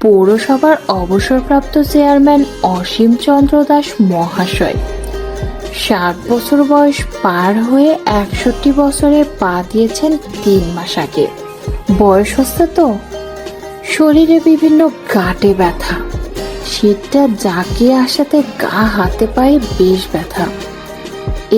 পৌরসভার অবসরপ্রাপ্ত চেয়ারম্যান অসীম চন্দ্র দাস মহাশয় 60 বছর বয়স পার হয়ে 61 বছরে পা দিয়েছেন 3 মাস আগে। বয়স হচ্ছে তো, শরীরে বিভিন্ন গাঁটে ব্যথা, শীতটা জাঁকিয়ে আসাতে গা হাতে পায়ে বেশ ব্যথা।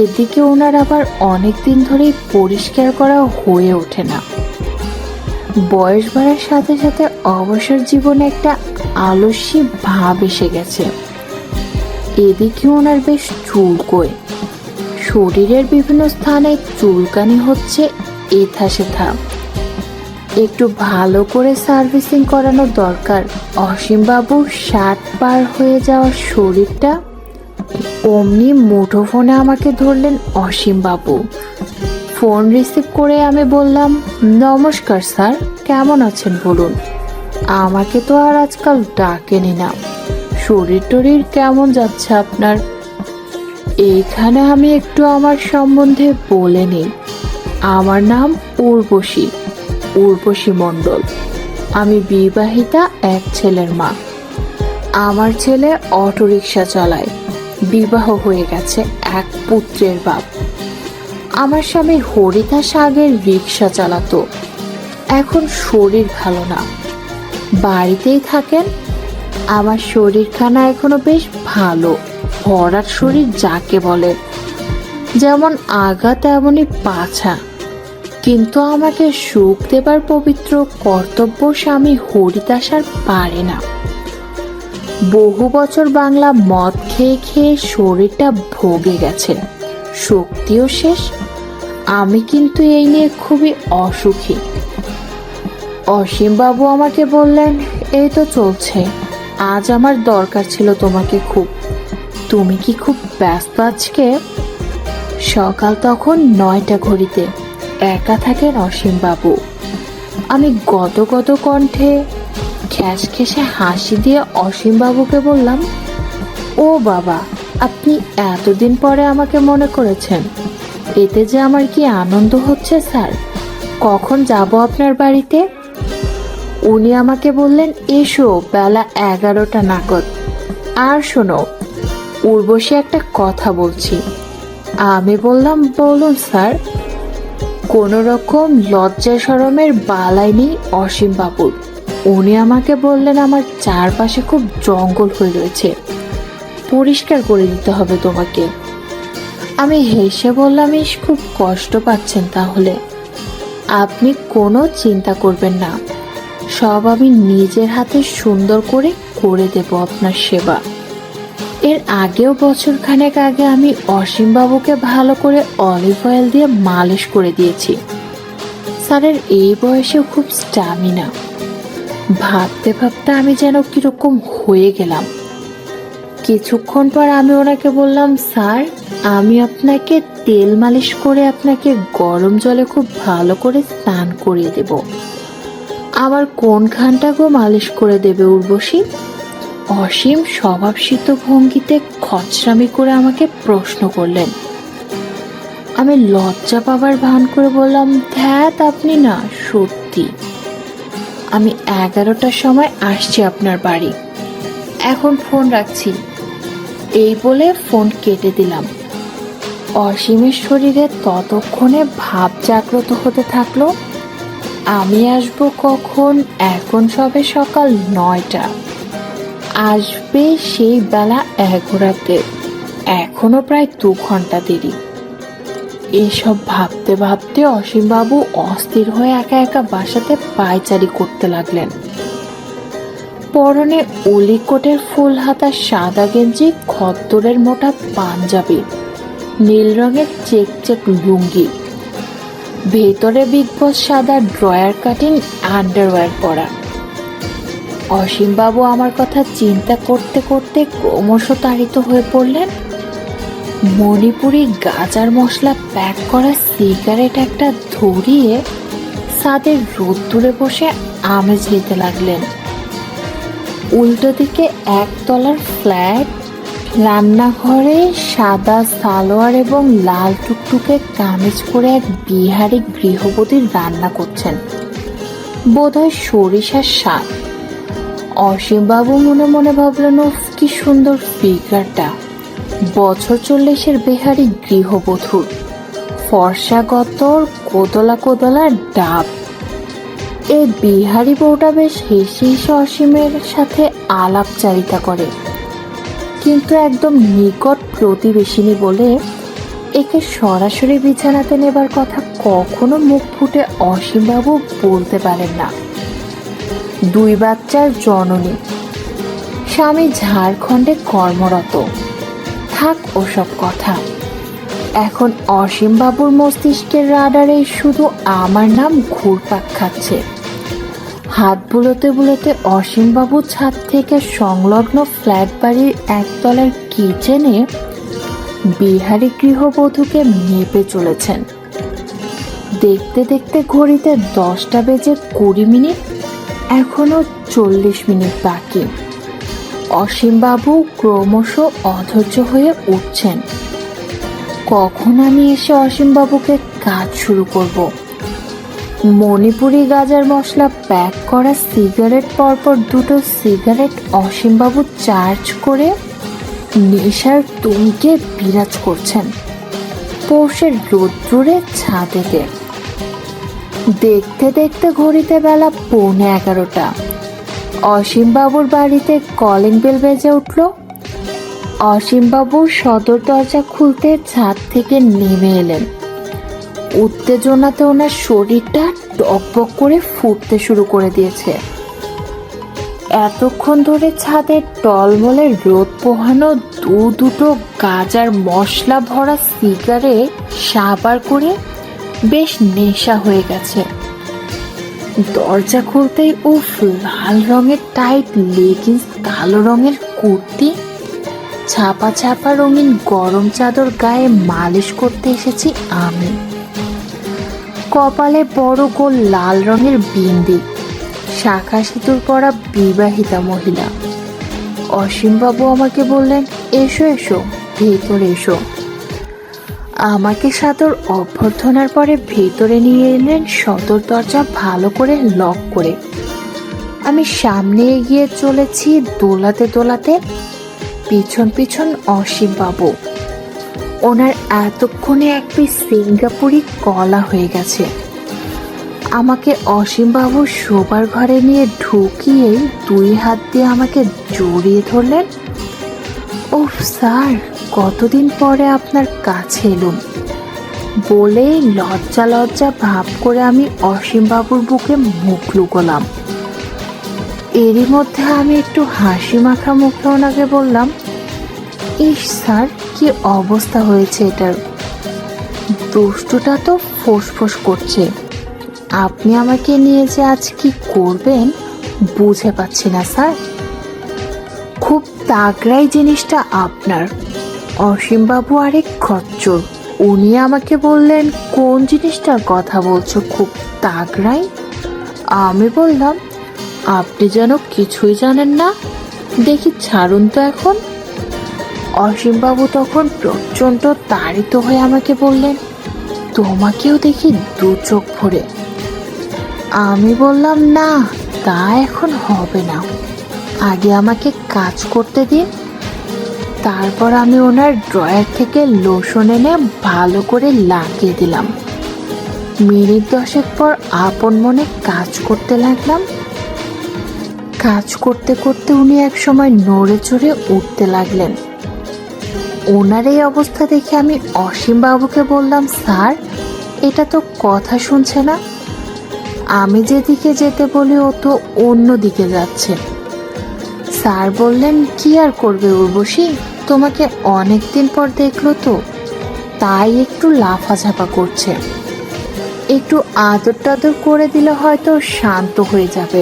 এদিকে ওনার আবার অনেকদিন ধরেই পরিষ্কার করা হয়ে ওঠে না। বয়স বাড়ার সাথে সাথে অবসর জীবনে একটা আলস্য ভাব এসে গেছে। এদিকে ওনার বেশ চুলকোয়, শরীরের বিভিন্ন স্থানে চুলকানি হচ্ছে এথা সেথা। একটু ভালো করে সার্ভিসিং করানো দরকার। অসীমবাবুর 60 পার হয়ে যাওয়ার শরীরটা। অমনি মুঠোফোনে আমাকে ধরলেন অসীমবাবু। ফোন রিসিভ করে আমি বললাম, নমস্কার স্যার, কেমন আছেন বলুন। আমাকে তো আর আজকাল ডাকেনি না। শরীর টরীর কেমন যাচ্ছে আপনার? এইখানে আমি একটু আমার সম্বন্ধে বলে নিই। আমার নাম উর্বশী মণ্ডল। আমি বিবাহিতা, এক ছেলের মা। আমার ছেলে অটোরিকশা চালায়, বিবাহ হয়ে গেছে, এক পুত্রের বাপ। আমার স্বামী হরিদাস আগের রিক্সা চালাতো, এখন শরীর ভালো না, বাড়িতেই থাকেন। আমার শরীরখানা এখনো বেশ ভালো, ভরাট শরীর যাকে বলে, যেমন আগা তেমনই পাছা। কিন্তু আমাকে সুখ দেবার পবিত্র কর্তব্য স্বামী হরিদাস আর পারে না। বহু বছর বাংলা মদ খেয়ে খেয়ে শরীরটা ভোগে গেছে, শক্তিও শেষ। আমি কিন্তু এই নিয়ে খুবই অসুখী। অসীমবাবু আমাকে বললেন, এই তো চলছে, আজ আমার দরকার ছিল তোমাকে খুব। তুমি কি খুব ব্যস্ত আজকে? সকাল তখন 9টা ঘড়িতে। একা থাকেন অসীমবাবু। আমি গদগদ কণ্ঠে খ্যাস খেসে হাসি দিয়ে অসীমবাবুকে বললাম, ও বাবা, আপনি এতদিন পরে আমাকে মনে করেছেন, এতে যে আমার কি আনন্দ হচ্ছে স্যার। কখন যাব আপনার বাড়িতে? উনি আমাকে বললেন, এসো বেলা 11টা নাগাদ। আর শোনো উর্বশী, একটা কথা বলছি। আমি বললাম, বলুন স্যার। কোনো রকম লজ্জা শরমের বালাই নেই অসীমবাবুর। উনি আমাকে বললেন, আমার চারপাশে খুব জঙ্গল হয়ে রয়েছে, পরিষ্কার করে দিতে হবে তোমাকে। আমি হেসে বললাম, ইস, খুব কষ্ট পাচ্ছেন তাহলে। আপনি কোনো চিন্তা করবেন না, সব আমি নিজের হাতে সুন্দর করে করে দেব আপনার সেবা। এর আগেও বছরখানেক আগে আমি অসীমবাবুকে ভালো করে অলিভ অয়েল দিয়ে মালিশ করে দিয়েছি। স্যারের এই বয়সেও খুব স্ট্যামিনা। ভাবতে ভাবতে আমি যেন কিরকম হয়ে গেলাম। কিছুক্ষণ পর আমি ওনাকে বললাম, স্যার, আমি আপনাকে তেল মালিশ করে আপনাকে গরম জলে খুব ভালো করে স্নান করিয়ে দেব। আবার কোনখানটা গো মালিশ করে দেবে উর্বশী? অসীম স্বভাবসিদ্ধ ভঙ্গিতে খচরামি করে আমাকে প্রশ্ন করলেন। আমি লজ্জা পাবার ভান করে বললাম, ধ্যাত, আপনি না, সত্যি। আমি 11টার সময় আসছি আপনার বাড়ি, এখন ফোন রাখছি। এই বলে ফোন কেটে দিলাম। অসীমের শরীরে ততক্ষণে ভাব জাগ্রত হতে থাকলো, আমি আসবো কখন? এখন সবে সকাল 9টা, আসবে সেই বেলা 11টাতে, এখনো প্রায় 2 ঘন্টা দেরি। এসব ভাবতে ভাবতে অসীমবাবু অস্থির হয়ে একা একা বাসাতে পায়চারি করতে লাগলেন। পরনে উলিকোটের ফুল হাতা সাদা গেঞ্জি, খদ্দরের মোটা পাঞ্জাবি, নীল রঙের চেক চেক লুঙ্গি, ভেতরে বিগ বস সাদা ড্রয়ার কাটিং আন্ডারওয়্যার পরা। অসীমবাবু আমার কথা চিন্তা করতে করতে ক্রমশ তাড়িত হয়ে পড়লেন। মণিপুরি গাজার মশলা প্যাক করা সিগারেট একটা ধরিয়ে ছাদের রোদ্দুরে বসে আমেজ নিতে লাগলেন। উল্টো দিকে একতলার ফ্ল্যাট, রান্নাঘরে সাদা সালোয়ার এবং লাল টুকটুকে কামিজ পরে এক বিহারি গৃহবধূ রান্না করছেন, বোধহয় সরিষার শাক। অসীমবাবু মনে মনে ভাবলেন, উফ কি সুন্দর ফিগারটা, বছর 40-এর বেহারি গৃহবধূর, ফর্সা গতর, কোদলা কোদলা ডাব। এই বিহারি বউটা বেশ হেসে হেসে অসীমের সাথে আলাপচারিতা করে, কিন্তু একদম নিকট প্রতিবেশিনী বলে একে সরাসরি বিছানাতে নেবার কথা কখনো মুখ ফুটে অসীমবাবু বলতে পারেন না। 2 বাচ্চার জননী, স্বামী ঝাড়খণ্ডে কর্মরত। থাক ওসব কথা, এখন অসীমবাবুর মস্তিষ্কের রাডারে শুধু আমার নাম ঘুরপাক খাচ্ছে। হাত বুলোতে বুলোতে অসীমবাবু ছাদ থেকে সংলগ্ন ফ্ল্যাট বাড়ির একতলার কিচেনে বিহারি গৃহবধূকে মেপে চলেছেন। দেখতে দেখতে ঘড়িতে 10টা বেজে 20 মিনিট, এখনো 40 মিনিট বাকি। অসীমবাবু ক্রমশ অধৈর্য হয়ে উঠছেন। কখন আমি এসে অসীমবাবুকে কাজ শুরু করব? মণিপুরি গাজার মশলা প্যাক করা সিগারেট, পরপর 2টো সিগারেট অসীমবাবু চার্জ করে নেশার তুমকে বিরাজ করছেন পৌষের রোদ্দুরে ছাদেতে। দেখতে দেখতে ঘড়িতে বেলা 11:45। অসীমবাবুর বাড়িতে কলিং বেল বেজে উঠল। অসীমবাবু সদর দরজা খুলতে ছাদ থেকে নেমে এলেন। উত্তেজনাতে ওনার শরীরটা টকবক করে ফুটতে শুরু করে দিয়েছে। এতক্ষণ ধরে ছাদে টলমলে রোদ পোহানো 2টো গাজার মশলা ভরা সিগারেট সাবার করে বেশ নেশা হয়ে গেছে। দরজা খুলতেই উফ, লাল রঙের টাইট লেগিংস, কালো রঙের কুর্তি, ছাপা ছাপা রঙিন গরম চাদর গায়ে মালিশ করতে এসেছি আমি। কপালে বড় গোল লাল রঙের বিন্দি, শাখা সিঁদুর পরা বিবাহিতা মহিলা। অসীমবাবু আমাকে বললেন, এসো এসো, ভেতরে এসো। আমাকে সাদর অভ্যর্থনার পরে ভেতরে নিয়ে এলেন, সদর দরজা ভালো করে লক করে। আমি সামনে এগিয়ে চলেছি দোলাতে দোলাতে, পিছন পিছন অসীমবাবু। ওনার এতক্ষণে এক পিস সিঙ্গাপুরি কলা হয়ে গেছে। আমাকে অসীমবাবু শোবার ঘরে নিয়ে ঢুকিয়েই 2 হাত দিয়ে আমাকে জড়িয়ে ধরলেন। ওহ স্যার, কতদিন পরে আপনার কাছে এলুম বলেই লজ্জা লজ্জা ভাব করে আমি অসীমবাবুর বুকে মুখ লুকোলাম। এরই মধ্যে আমি একটু হাসি মাখা মুখে ওনাকে বললাম, ইস স্যার, কি অবস্থা হয়েছে এটার। দুষ্টুটা তো ফোঁস করছে। আপনি আমাকে নিয়ে যে আজ কি করবেন বুঝে পাচ্ছি না স্যার। খুব তাগড়াই জিনিসটা আপনার। অসীমবাবু আরেক খচ্চর, উনি আমাকে বললেন, কোন জিনিসটার কথা বলছো খুব তাগড়াই? আমি বললাম, আপনি যেন কিছুই জানেন না, দেখি ছাড়ুন তো এখন। অসীমবাবু তখন প্রচণ্ড তাড়িত হয়ে আমাকে বললেন, তোমাকেও দেখি 2 চোখ ভরে। আমি বললাম, না, তা এখন হবে না, আগে আমাকে কাজ করতে দিন। তারপর আমি ওনার ড্রয়ার থেকে লোশন এনে ভালো করে লাগিয়ে দিলাম। মিনিট 10 পর আপন মনে কাজ করতে লাগলাম। কাজ করতে করতে উনি এক সময় নড়ে চড়ে উঠতে লাগলেন। ওনার এই অবস্থা দেখে আমি অসীমবাবুকে বললাম, স্যার, এটা তো কথা শুনছে না। আমি যেদিকে যেতে বলি ও তো অন্য দিকে যাচ্ছে। স্যার বললেন, কি আর করবে উর্বশী, তোমাকে অনেকদিন পর দেখলো তো, তাই একটু লাফাঝাপা করছে। একটু আদর টাদর করে দিলে হয়তো শান্ত হয়ে যাবে।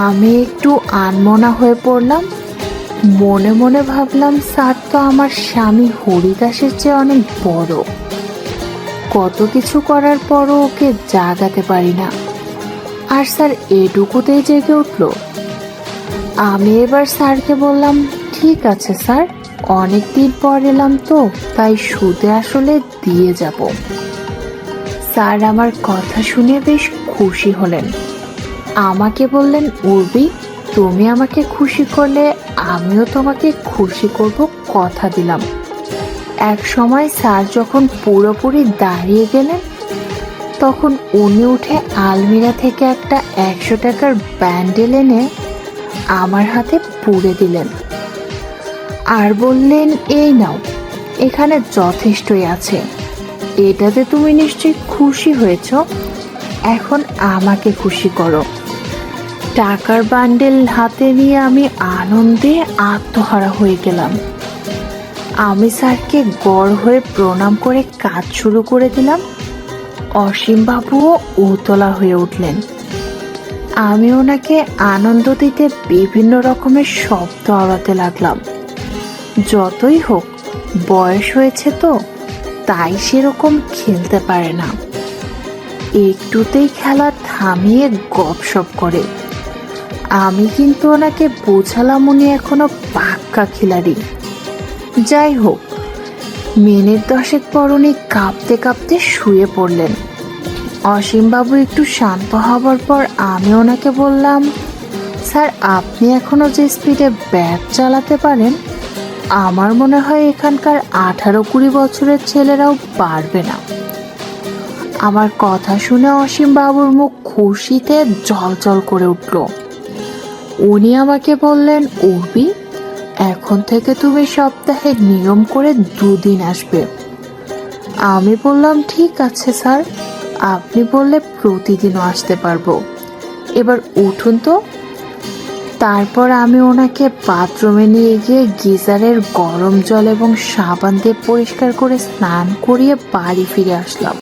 আমি একটু আনমনা হয়ে পড়লাম। মনে মনে ভাবলাম, স্যার তো আমার স্বামী হরিদাসের চেয়ে অনেক বড়, কত কিছু করার পরও ওকে জাগাতে পারি না, আর স্যার এটুকুতেই জেগে উঠল। আমি এবার স্যারকে বললাম, ঠিক আছে স্যার, অনেকদিন পর এলাম তো, তাই সুদে আসলে দিয়ে যাব। স্যার আমার কথা শুনে বেশ খুশি হলেন। আমাকে বললেন, উর্বি, তুমি আমাকে খুশি করলে আমিও তোমাকে খুশি করব, কথা দিলাম। এক সময় স্যার যখন পুরোপুরি দাঁড়িয়ে গেলেন, তখন উনি উঠে আলমিরা থেকে একটা 100 টাকার ব্যান্ডেল এনে আমার হাতে পুরে দিলেন আর বললেন, এই নাও, এখানে যথেষ্টই আছে, এটাতে তুমি নিশ্চয়ই খুশি হয়েছ, এখন আমাকে খুশি করো। টাকার বান্ডেল হাতে নিয়ে আমি আনন্দে আত্মহারা হয়ে গেলাম। আমি স্যারকে গড় হয়ে প্রণাম করে কাজ শুরু করে দিলাম। অসীমবাবুও উতলা হয়ে উঠলেন। আমি ওনাকে আনন্দ দিতে বিভিন্ন রকমের শব্দ আওড়াতে লাগলাম। যতই হোক, বয়স হয়েছে তো, তাই সেরকম খেলতে পারে না, একটুতেই খেলা থামিয়ে গপসপ করে। আমি কিন্তু ওনাকে বোঝালাম উনি এখনো পাক্কা খিলাড়ি। যাই হোক, মিনিট 10 পর উনি কাঁপতে কাঁপতে শুয়ে পড়লেন। অসীমবাবু একটু শান্ত হবার পর আমি ওনাকে বললাম, স্যার, আপনি এখনো যে স্পিডে ব্যাট চালাতে পারেন, আমার মনে হয় এখানকার 18-20 বছরের ছেলেরাও পারবে না। আমার কথা শুনে অসীমবাবুর মুখ খুশিতে জ্বলজ্বল করে উঠল। উনি আমাকে বললেন, উর্বি, এখন থেকে তুমি সপ্তাহে নিয়ম করে 2 দিন আসবে। আমি বললাম, ঠিক আছে স্যার, আপনি বললে প্রতিদিনও আসতে পারবো, এবার উঠুন তো। তারপর আমি ওনাকে বাথরুমে নিয়ে গিয়ে গিজারের গরম জল এবং সাবান দিয়ে পরিষ্কার করে স্নান করিয়ে বাড়ি ফিরে আসলাম।